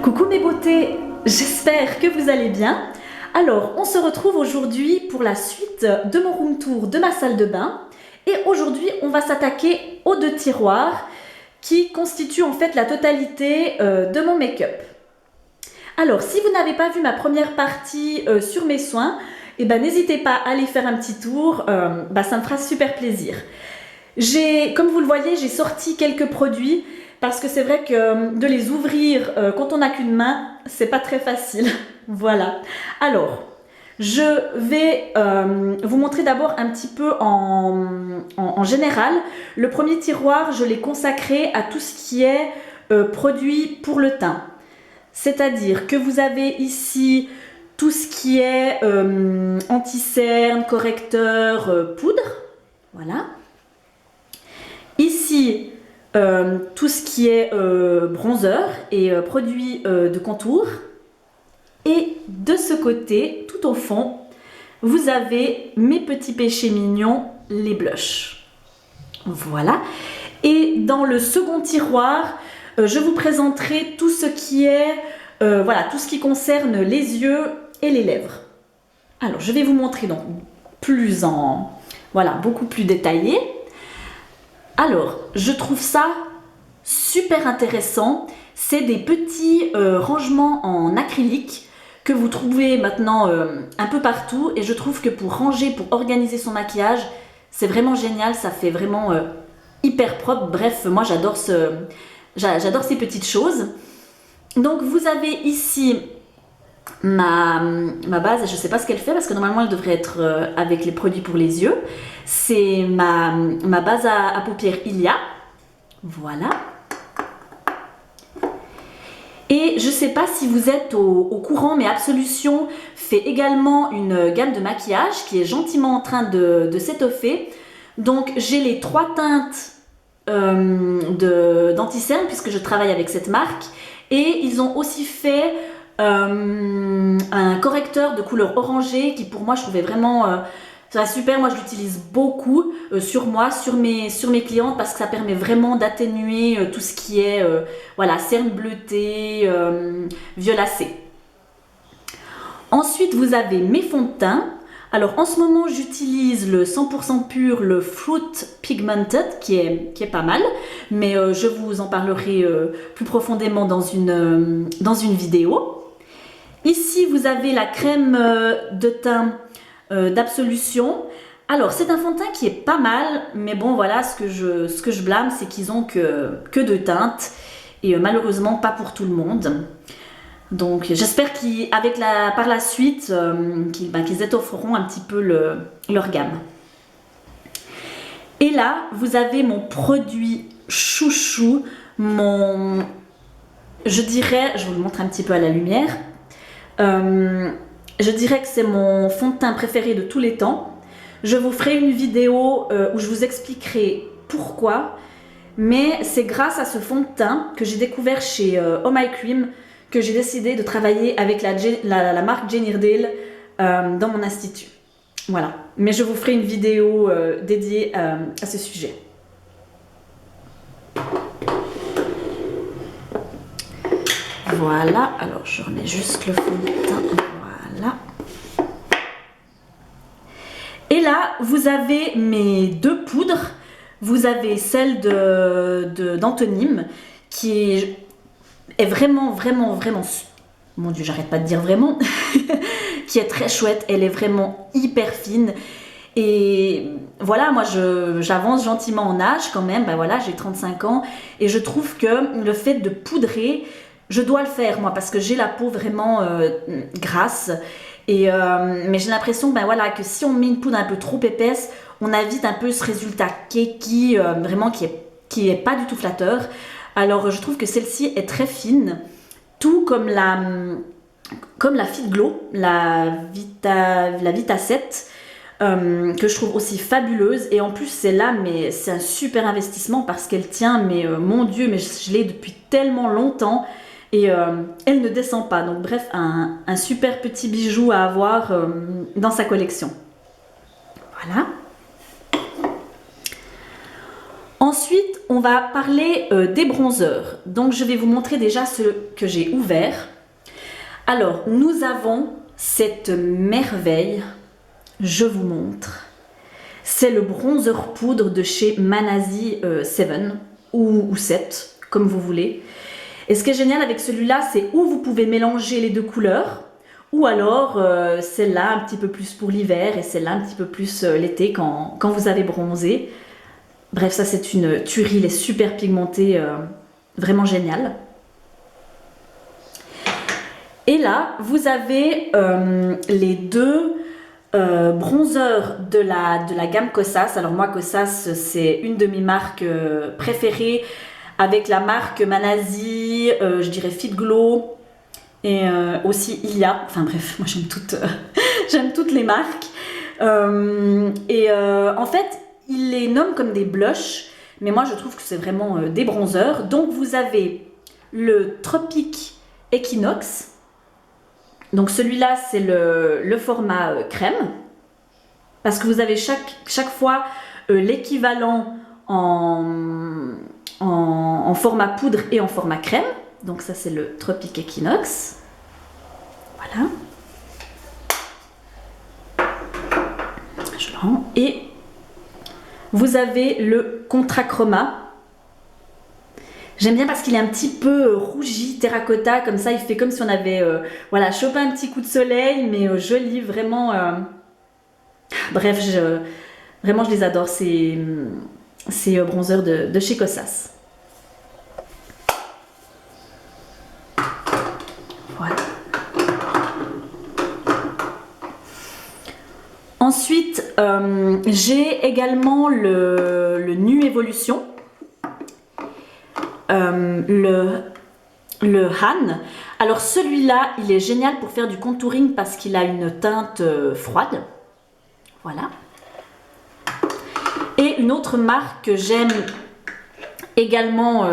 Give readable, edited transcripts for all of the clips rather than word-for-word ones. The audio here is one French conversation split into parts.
Coucou mes beautés, j'espère que vous allez bien. Alors, on se retrouve aujourd'hui pour la suite de mon room tour de ma salle de bain. Et aujourd'hui, on va s'attaquer aux deux tiroirs qui constituent en fait la totalité de mon make-up. Alors, si vous n'avez pas vu ma première partie sur mes soins, n'hésitez pas à aller faire un petit tour, ça me fera super plaisir. Comme vous le voyez, j'ai sorti quelques produits parce que c'est vrai que de les ouvrir quand on n'a qu'une main, c'est pas très facile. Voilà. Alors, je vais vous montrer d'abord un petit peu en général. Le premier tiroir, je l'ai consacré à tout ce qui est produits pour le teint. C'est-à-dire que vous avez ici tout ce qui est anti-cerne, correcteur, poudre. Voilà. Ici, tout ce qui est bronzer et produits de contour. Et de ce côté, tout au fond, vous avez mes petits péchés mignons, les blushs. Voilà. Et dans le second tiroir, je vous présenterai tout ce qui est, tout ce qui concerne les yeux et les lèvres. Alors, je vais vous montrer donc beaucoup plus détaillé. Alors, je trouve ça super intéressant. C'est des petits rangements en acrylique que vous trouvez maintenant un peu partout. Et je trouve que pour ranger, pour organiser son maquillage, c'est vraiment génial. Ça fait vraiment hyper propre. Bref, moi j'adore ces petites choses. Donc, vous avez ici ma base. Je ne sais pas ce qu'elle fait parce que normalement elle devrait être avec les produits pour les yeux. C'est ma base à paupières Ilia. Voilà. Et je ne sais pas si vous êtes au courant, mais Absolution fait également une gamme de maquillage qui est gentiment en train de s'étoffer. Donc j'ai les 3 teintes d'anti-cerne puisque je travaille avec cette marque. Et ils ont aussi fait un correcteur de couleur orangée qui pour moi je trouvais vraiment super. Moi je l'utilise beaucoup sur moi, sur mes clientes parce que ça permet vraiment d'atténuer tout ce qui est cerne bleutée, violacée. Ensuite vous avez mes fonds de teint. Alors en ce moment j'utilise le 100% pur, le Fruit Pigmented qui est pas mal, mais je vous en parlerai plus profondément dans une vidéo. Ici vous avez la crème de teint d'Absolution. Alors c'est un fond de teint qui est pas mal, mais bon voilà, ce que je blâme c'est qu'ils ont que 2 teintes et malheureusement pas pour tout le monde. Donc j'espère par la suite qu'ils étofferont un petit peu leur gamme. Et là vous avez mon produit chouchou, je vous le montre un petit peu à la lumière. Je dirais que c'est mon fond de teint préféré de tous les temps. Je vous ferai une vidéo où je vous expliquerai pourquoi, mais c'est grâce à ce fond de teint que j'ai découvert chez Oh My Cream que j'ai décidé de travailler avec la marque Jane Iredale dans mon institut. Voilà, mais je vous ferai une vidéo dédiée à ce sujet. Voilà, alors je remets juste le fond de teint. Voilà. Et là, vous avez mes 2 poudres. Vous avez celle d'Antonym qui est vraiment, mon Dieu, j'arrête pas de dire vraiment, qui est très chouette. Elle est vraiment hyper fine. Et voilà, moi j'avance gentiment en âge quand même. J'ai 35 ans et je trouve que le fait de poudrer, je dois le faire moi parce que j'ai la peau vraiment grasse. Mais j'ai l'impression que si on met une poudre un peu trop épaisse, on a vite un peu ce résultat keki vraiment qui est pas du tout flatteur. Alors je trouve que celle-ci est très fine, tout comme la Fit Glow, la Vita 7, que je trouve aussi fabuleuse. Et en plus celle-là, mais c'est un super investissement parce qu'elle tient, mais mon Dieu, mais je l'ai depuis tellement longtemps. Et elle ne descend pas. Donc bref, un super petit bijou à avoir dans sa collection. Voilà. Ensuite, on va parler des bronzers. Donc je vais vous montrer déjà ceux que j'ai ouverts. Alors, nous avons cette merveille, je vous montre. C'est le bronzer poudre de chez Manazi 7 ou 7, comme vous voulez. Et ce qui est génial avec celui-là, c'est où vous pouvez mélanger les deux couleurs, ou alors celle-là un petit peu plus pour l'hiver et celle-là un petit peu plus l'été quand vous avez bronzé. Bref, ça c'est une tuerie, il est super pigmenté, vraiment génial. Et là, vous avez les deux bronzers de la gamme Kosas. Alors moi, Kosas, c'est une de mes marques préférées, avec la marque Manazi, je dirais Fit Glow, et aussi Ilia. Enfin bref, moi j'aime j'aime toutes les marques. En fait, ils les nomment comme des blushs, mais moi je trouve que c'est vraiment des bronzers. Donc vous avez le Tropic Equinox. Donc celui-là, c'est le format crème, parce que vous avez chaque fois l'équivalent en format poudre et en format crème. Donc ça, c'est le Tropic Equinox. Voilà. Je le rends. Et vous avez le Contrachroma. J'aime bien parce qu'il est un petit peu rougi, terracotta, comme ça il fait comme si on avait voilà, chopé un petit coup de soleil, mais joli, vraiment. Bref, vraiment je les adore, ces bronzers de chez Kosas. Voilà. Ensuite, j'ai également le Nu Evolution. Le Han. Alors celui-là, il est génial pour faire du contouring parce qu'il a une teinte froide. Voilà. Et une autre marque que j'aime également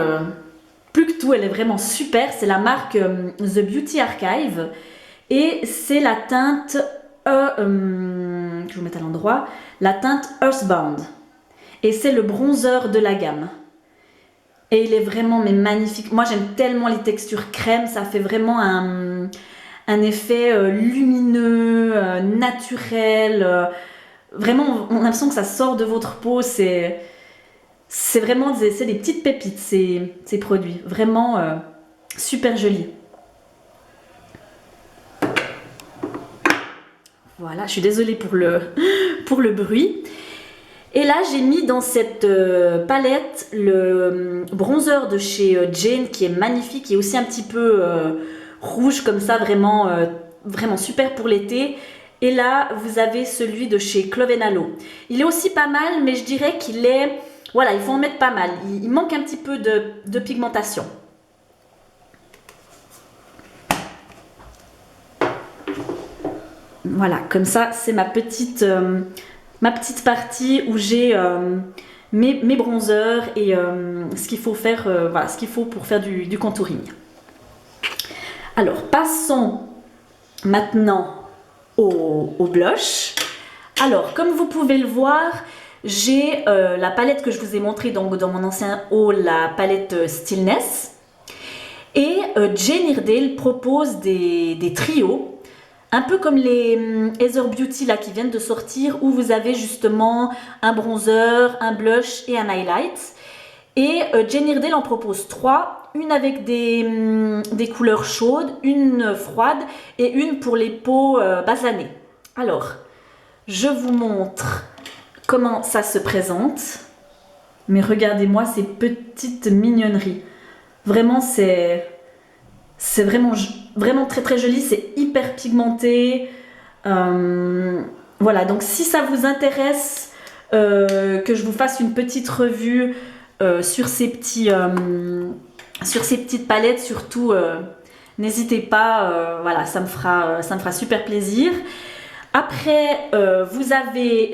plus que tout, elle est vraiment super, c'est la marque The Beauty Archive. Et c'est la teinte, je vais vous mettre à l'endroit, la teinte Earthbound. Et c'est le bronzer de la gamme. Et il est vraiment magnifique. Moi, j'aime tellement les textures crème. Ça fait vraiment un effet lumineux, naturel. Vraiment, on a l'impression que ça sort de votre peau. C'est vraiment des petites pépites, ces produits. Vraiment super jolis. Voilà, je suis désolée pour le bruit. Et là, j'ai mis dans cette palette le bronzer de chez Jane qui est magnifique, qui est aussi un petit peu rouge comme ça, vraiment, vraiment super pour l'été. Et là, vous avez celui de chez Clove & Halo. Il est aussi pas mal, mais je dirais qu'il est... Voilà, il faut en mettre pas mal. Il manque un petit peu de pigmentation. Voilà, comme ça, c'est ma petite partie où j'ai mes bronzers et ce qu'il faut faire, voilà, ce qu'il faut pour faire du contouring. Alors, passons maintenant au blush. Alors, comme vous pouvez le voir, j'ai la palette que je vous ai montrée donc, dans mon ancien haul, la palette Stillness. Et Jane Iredale propose des trios. Un peu comme les Heather Beauty là, qui viennent de sortir, où vous avez justement un bronzer, un blush et un highlight. Et Jane Iredale en propose 3, une avec des couleurs chaudes, une froide et une pour les peaux basanées. Alors, je vous montre comment ça se présente. Mais regardez-moi ces petites mignonneries. Vraiment, c'est vraiment très très joli, c'est hyper pigmenté. Voilà, donc si ça vous intéresse que je vous fasse une petite revue sur ces petites palettes, surtout n'hésitez pas, voilà, ça me fera super plaisir. Après, vous avez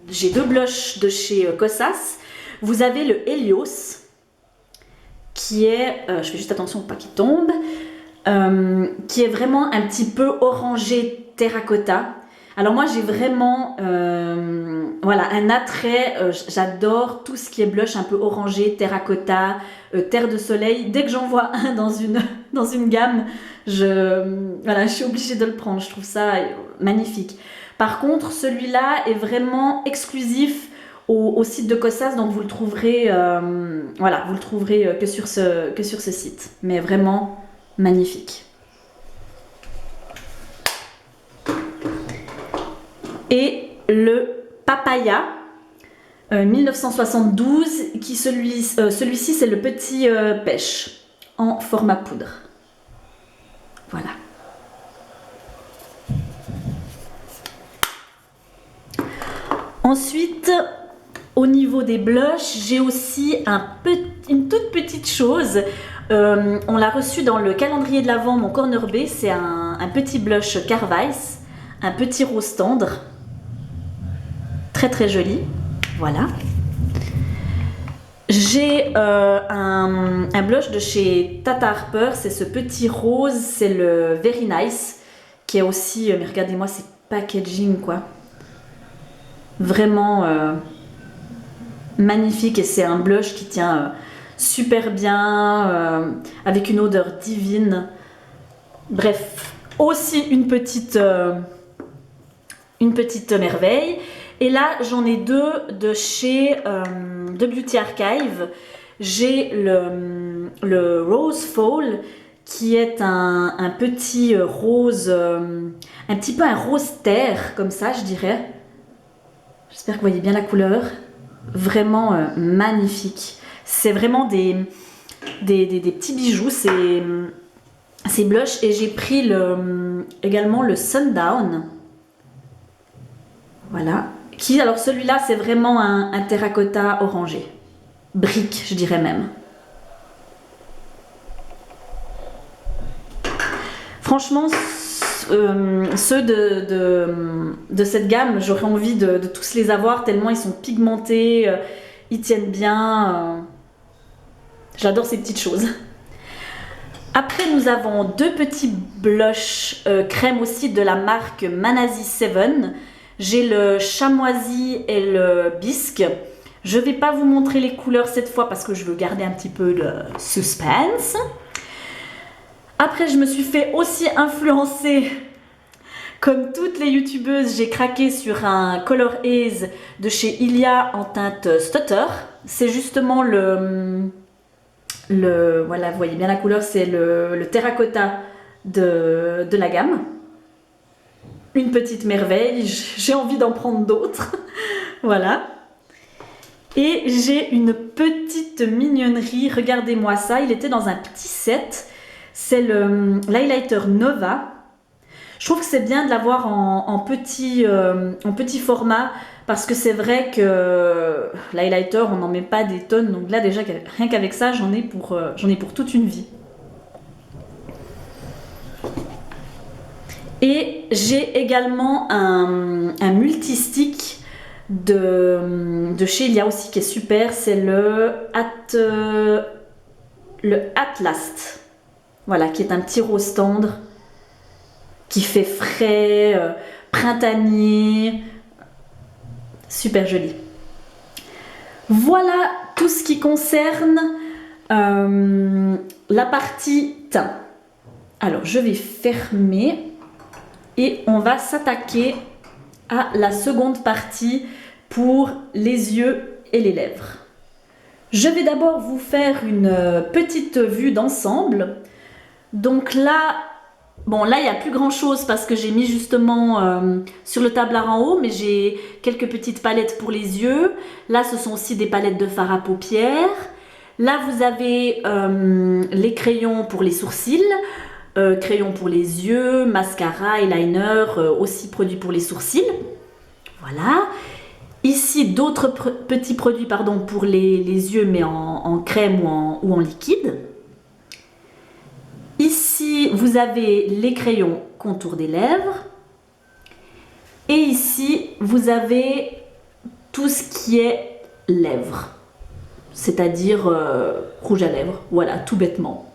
j'ai 2 blushs de chez Kosas. Vous avez le Helios, qui est, je fais juste attention pour pas qu'il tombe, qui est vraiment un petit peu orangé terracotta. Alors moi j'ai vraiment voilà, un attrait, j'adore tout ce qui est blush un peu orangé, terracotta, terre de soleil. Dès que j'en vois un dans une gamme, voilà, je suis obligée de le prendre, je trouve ça magnifique. Par contre celui-là est vraiment exclusif au site de Kosas, donc vous le trouverez, voilà, vous le trouverez que sur ce site. Mais vraiment magnifique. Et le Papaya 1972, celui-ci c'est le petit pêche en format poudre. Voilà. Ensuite, au niveau des blushs, j'ai aussi une toute petite chose. On l'a reçu dans le calendrier de l'Avent, mon Corner B. C'est un petit blush Carvice, un petit rose tendre. Très très joli. Voilà. J'ai un blush de chez Tata Harper. C'est ce petit rose, c'est le Very Nice, qui est aussi, mais regardez-moi ces packaging quoi. Vraiment magnifique, et c'est un blush qui tient super bien, avec une odeur divine. Bref, aussi une petite merveille. Et là j'en ai deux de chez de Beauty Archive. J'ai le Rose Fall, qui est un petit rose, un petit peu un rose terre comme ça je dirais. J'espère que vous voyez bien la couleur. Vraiment magnifique. C'est vraiment des petits bijoux, ces blushs. Et j'ai pris également le Sundown. Voilà. Alors celui-là, c'est vraiment un terracotta orangé. Brique, je dirais même. Franchement, ceux de cette gamme, j'aurais envie de tous les avoir tellement ils sont pigmentés, ils tiennent bien. J'adore ces petites choses. Après, nous avons deux petits blushs crème aussi de la marque Manazi 7. J'ai le chamoisi et le bisque. Je ne vais pas vous montrer les couleurs cette fois parce que je veux garder un petit peu de suspense. Après, je me suis fait aussi influencer, comme toutes les youtubeuses, j'ai craqué sur un Color Haze de chez Ilia en teinte Stutter. C'est justement voilà, vous voyez bien la couleur, c'est le terracotta de la gamme. Une petite merveille, j'ai envie d'en prendre d'autres. Voilà. Et j'ai une petite mignonnerie, regardez-moi ça, il était dans un petit set. C'est l'highlighter Nova. Je trouve que c'est bien de l'avoir en petit format, parce que c'est vrai que l'highlighter, on n'en met pas des tonnes. Donc là déjà, rien qu'avec ça, j'en ai pour toute une vie. Et j'ai également un multistick de chez Ilia aussi qui est super. C'est le Atlas. Voilà, qui est un petit rose tendre, qui fait frais, printanier, super joli. Voilà tout ce qui concerne la partie teint. Alors, je vais fermer et on va s'attaquer à la seconde partie pour les yeux et les lèvres. Je vais d'abord vous faire une petite vue d'ensemble. Donc là, bon là il n'y a plus grand chose parce que j'ai mis justement sur le tablard en haut, mais j'ai quelques petites palettes pour les yeux. Là ce sont aussi des palettes de fard à paupières. Là vous avez les crayons pour les sourcils, crayons pour les yeux, mascara, eyeliner, aussi produits pour les sourcils. Voilà. Ici d'autres petits produits pour les yeux, mais en crème ou en liquide. Ici, vous avez les crayons contour des lèvres. Et ici, vous avez tout ce qui est lèvres. C'est-à-dire rouge à lèvres. Voilà, tout bêtement.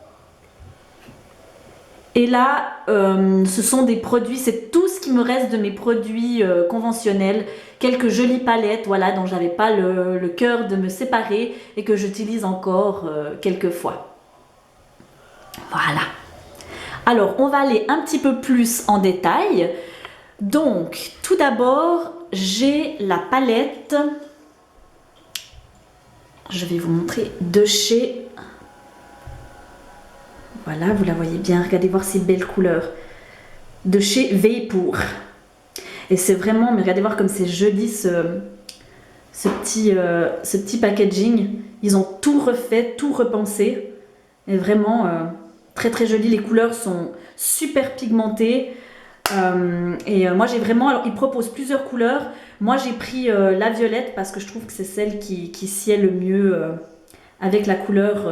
Et là, ce sont des produits, c'est tout ce qui me reste de mes produits conventionnels. Quelques jolies palettes, voilà, dont j'avais pas le cœur de me séparer et que j'utilise encore quelques fois. Voilà. Alors, on va aller un petit peu plus en détail. Donc, tout d'abord, j'ai la palette. Je vais vous montrer de chez... Voilà, vous la voyez bien. Regardez voir ces belles couleurs. De chez Vapor. Et c'est vraiment... Mais regardez voir comme c'est joli ce petit packaging. Ils ont tout refait, tout repensé. Et vraiment très très joli. Les couleurs sont super pigmentées. Moi j'ai vraiment... Alors ils proposent plusieurs couleurs. Moi j'ai pris la violette parce que je trouve que c'est celle qui sied le mieux avec la couleur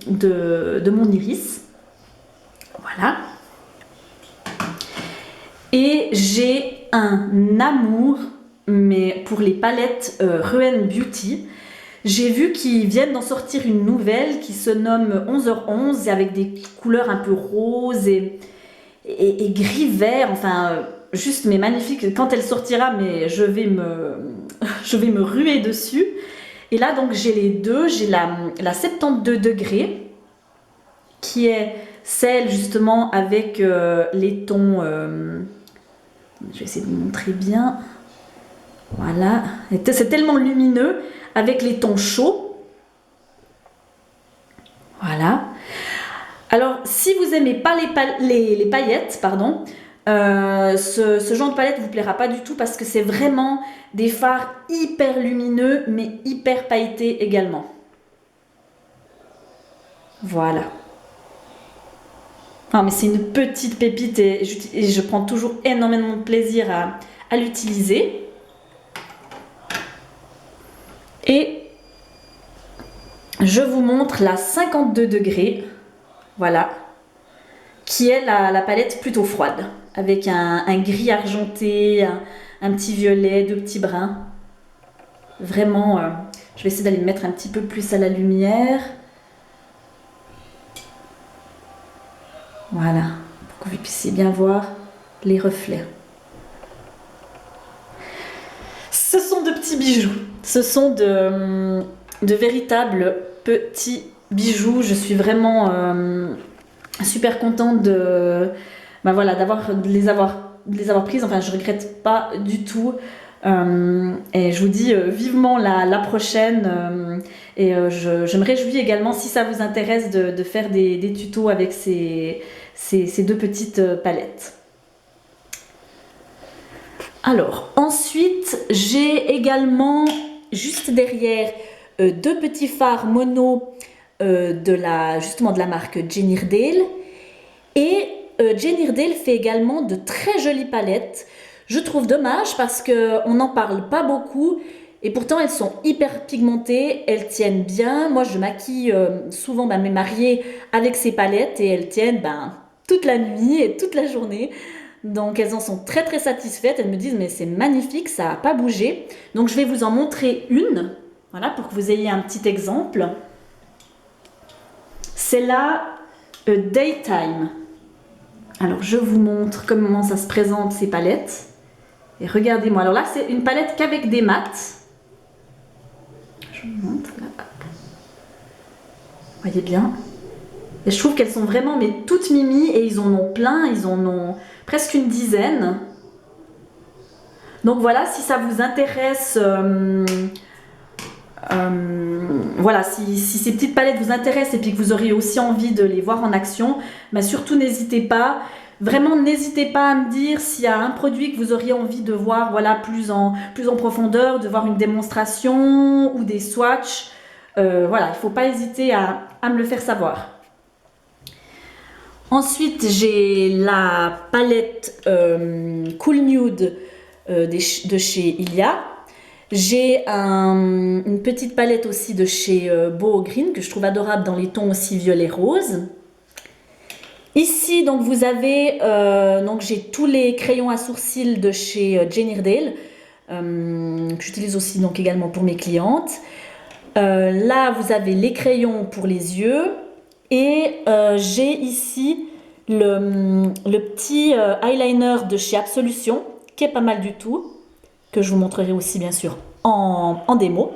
de mon iris. Voilà. Et j'ai un amour mais pour les palettes Ruan Beauty. J'ai vu qu'ils viennent d'en sortir une nouvelle qui se nomme 11h11 avec des couleurs un peu roses et gris-vert, enfin juste mais magnifique. Quand elle sortira, mais je vais me ruer dessus. Et là donc j'ai les deux, j'ai la 72 degrés qui est celle justement avec les tons, je vais essayer de vous montrer bien, voilà, c'est tellement lumineux avec les tons chauds, voilà. Alors, si vous n'aimez pas les paillettes, pardon, ce genre de palette ne vous plaira pas du tout parce que c'est vraiment des fards hyper lumineux, mais hyper pailletés également. Voilà. Non, mais c'est une petite pépite et je prends toujours énormément de plaisir à l'utiliser. Et je vous montre la 52 degrés. Voilà, qui est la palette plutôt froide, avec un gris argenté, un petit violet, deux petits bruns. Vraiment, je vais essayer d'aller me mettre un petit peu plus à la lumière. Voilà, pour que vous puissiez bien voir les reflets. Ce sont de petits bijoux, ce sont de véritables petits bijoux. Je suis vraiment super contente de les avoir prises. Enfin, je regrette pas du tout. Et je vous dis vivement la prochaine. Je me réjouis également, si ça vous intéresse, de faire des tutos avec ces deux petites palettes. Alors, ensuite, j'ai également, juste derrière, deux petits fards mono justement de la marque Jane Iredale. Et Jane Iredale fait également de très jolies palettes. Je trouve dommage parce qu'on n'en parle pas beaucoup et pourtant elles sont hyper pigmentées, elles tiennent bien. Moi je maquille souvent mes mariés avec ces palettes et elles tiennent toute la nuit et toute la journée. Donc elles en sont très très satisfaites, elles me disent mais c'est magnifique, ça n'a pas bougé. Donc je vais vous en montrer une, voilà, pour que vous ayez un petit exemple. C'est la Daytime. Alors je vous montre comment ça se présente ces palettes. Et regardez-moi, alors là c'est une palette qu'avec des mats. Je vous montre là. Vous voyez bien. Et je trouve qu'elles sont vraiment mais toutes mimi et ils en ont plein, ils en ont presque une dizaine. Donc voilà, si ça vous intéresse, voilà, si ces petites palettes vous intéressent et puis que vous auriez aussi envie de les voir en action, surtout n'hésitez pas. Vraiment, n'hésitez pas à me dire s'il y a un produit que vous auriez envie de voir, voilà, plus en profondeur, de voir une démonstration ou des swatchs. Voilà, il ne faut pas hésiter à me le faire savoir. Ensuite, j'ai la palette Cool Nude de chez Ilia. J'ai une petite palette aussi de chez Boho Green que je trouve adorable dans les tons aussi violet-rose. Ici, donc vous avez, j'ai tous les crayons à sourcils de chez Jane Iredale que j'utilise aussi donc également pour mes clientes. Là, vous avez les crayons pour les yeux et j'ai ici le petit eyeliner de chez Absolution, qui est pas mal du tout, que je vous montrerai aussi bien sûr en démo.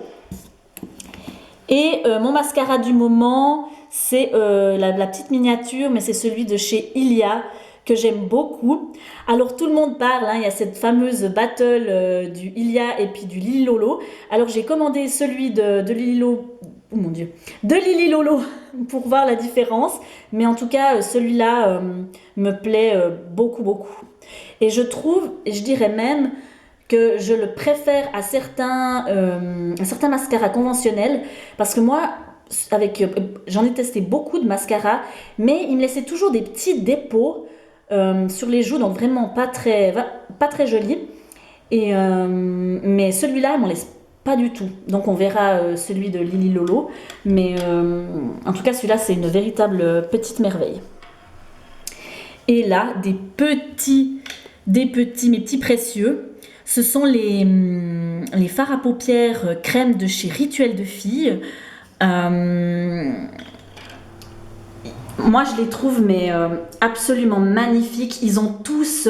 Et mon mascara du moment, c'est la petite miniature, mais c'est celui de chez Ilia, que j'aime beaucoup. Alors tout le monde parle, hein, il y a cette fameuse battle du Ilia et puis du Lily Lolo. Alors j'ai commandé celui de Lily Lolo, oh mon Dieu, de Lily Lolo pour voir la différence. Mais en tout cas, celui-là me plaît beaucoup, beaucoup. Et je trouve, et je dirais même que je le préfère à certains mascaras conventionnels, parce que moi, j'en ai testé beaucoup de mascaras, mais il me laissait toujours des petits dépôts sur les joues, donc vraiment pas très joli. Mais celui-là, il m'en laisse pas du tout. Donc on verra celui de Lily Lolo, mais en tout cas celui-là c'est une véritable petite merveille. Et là, mes petits précieux. Ce sont les fards à paupières crème de chez Rituel de Filles. Moi, je les trouve absolument magnifiques. Ils ont tous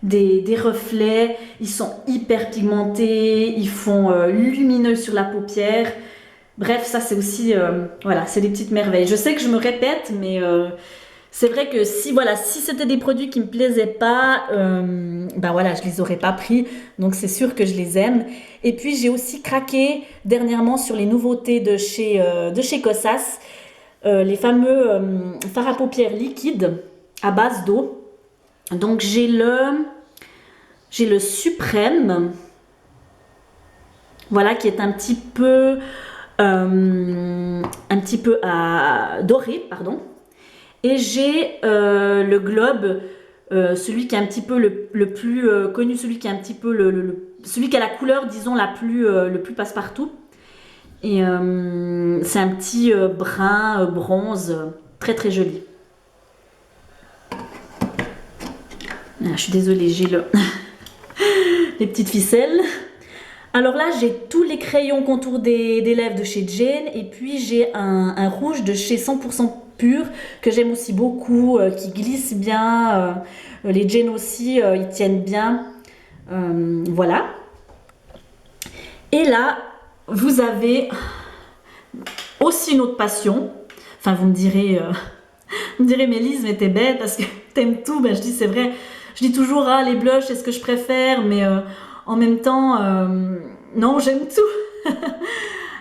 des reflets. Ils sont hyper pigumentés. Ils font lumineux sur la paupière. Bref, ça c'est aussi... voilà, c'est des petites merveilles. Je sais que je me répète, mais... c'est vrai que si c'était des produits qui me plaisaient pas, ben voilà, je les aurais pas pris. Donc c'est sûr que je les aime. Et puis j'ai aussi craqué dernièrement sur les nouveautés de chez Kosas, les fameux fards à paupières liquides à base d'eau. Donc j'ai le suprême, voilà, qui est un petit peu doré, pardon. Et j'ai le globe, celui qui est un petit peu le plus connu, celui qui est un petit peu celui qui a la couleur, disons, le plus passe-partout. Et c'est un petit brun bronze, très très joli. Ah, je suis désolée, j'ai les petites ficelles. Alors là, j'ai tous les crayons contour des lèvres de chez Jane, et puis j'ai un rouge de chez 100% pur que j'aime aussi beaucoup, qui glisse bien. Les Jane aussi, ils tiennent bien. Voilà. Et là, vous avez aussi une autre passion. Enfin, vous me direz, mais Lise, mais t'es bête parce que t'aimes tout. Ben, je dis, c'est vrai. Je dis toujours, ah, les blushs, c'est ce que je préfère, mais en même temps, non, j'aime tout.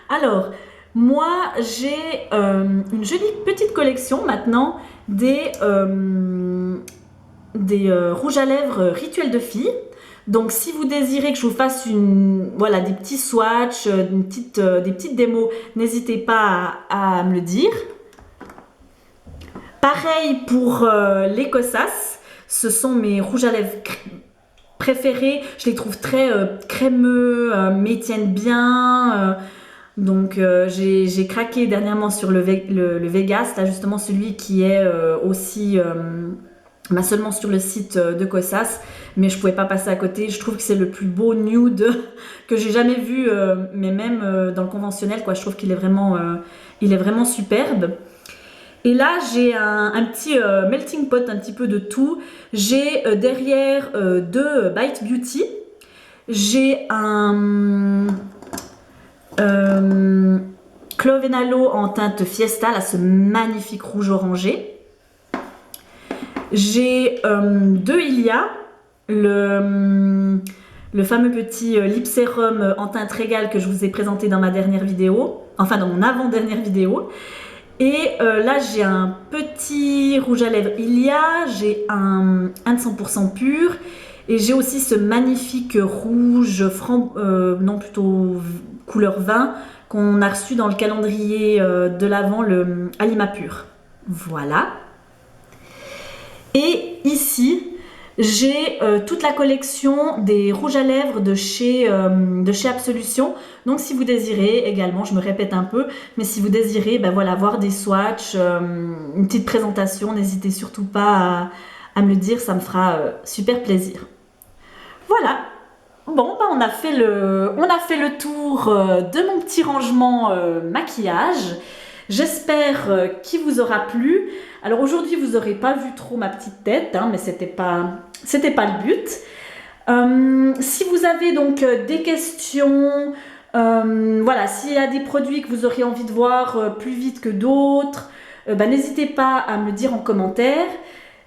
Alors, moi, j'ai une jolie petite collection maintenant des rouges à lèvres Rituel de Filles. Donc, si vous désirez que je vous fasse des petits swatchs, des petites démos, n'hésitez pas à me le dire. Pareil pour les Kosas. Ce sont mes rouges à lèvres préférés. Je les trouve très crémeux, mais ils tiennent bien. Donc j'ai craqué dernièrement sur le Vegas, là justement celui qui est aussi seulement sur le site de Kosas, mais je pouvais pas passer à côté. Je trouve que c'est le plus beau nude que j'ai jamais vu, mais même dans le conventionnel, quoi. Je trouve qu'il est vraiment superbe. Et là, j'ai un petit melting pot, un petit peu de tout. J'ai derrière deux Bite Beauty. J'ai un Clove and Aloe en teinte Fiesta, là, ce magnifique rouge orangé. J'ai deux Ilia, le fameux petit lip sérum en teinte Régal que je vous ai présenté dans ma dernière vidéo, enfin dans mon avant-dernière vidéo. Et là, j'ai un petit rouge à lèvres Ilia, j'ai un de 100% pur, et j'ai aussi ce magnifique rouge plutôt couleur vin qu'on a reçu dans le calendrier de l'Avent, le Alima Pur. Voilà. Et ici, j'ai toute la collection des rouges à lèvres de chez Absolution. Donc si vous désirez également, je me répète un peu, mais si vous désirez voir des swatchs, une petite présentation, n'hésitez surtout pas à me le dire, ça me fera super plaisir. Voilà. Bon, on a fait le tour de mon petit rangement maquillage. J'espère qu'il vous aura plu. Alors aujourd'hui, vous n'aurez pas vu trop ma petite tête, hein, mais c'était pas le but. Si vous avez donc des questions, voilà, s'il y a des produits que vous auriez envie de voir plus vite que d'autres, n'hésitez pas à me le dire en commentaire.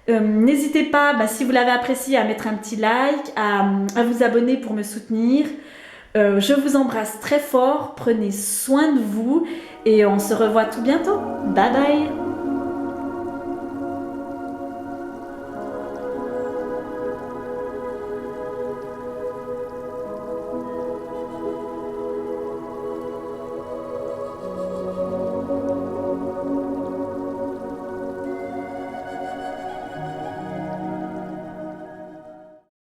N'hésitez pas, si vous l'avez apprécié, à mettre un petit like, à vous abonner pour me soutenir. Je vous embrasse très fort, prenez soin de vous et on se revoit tout bientôt. Bye bye!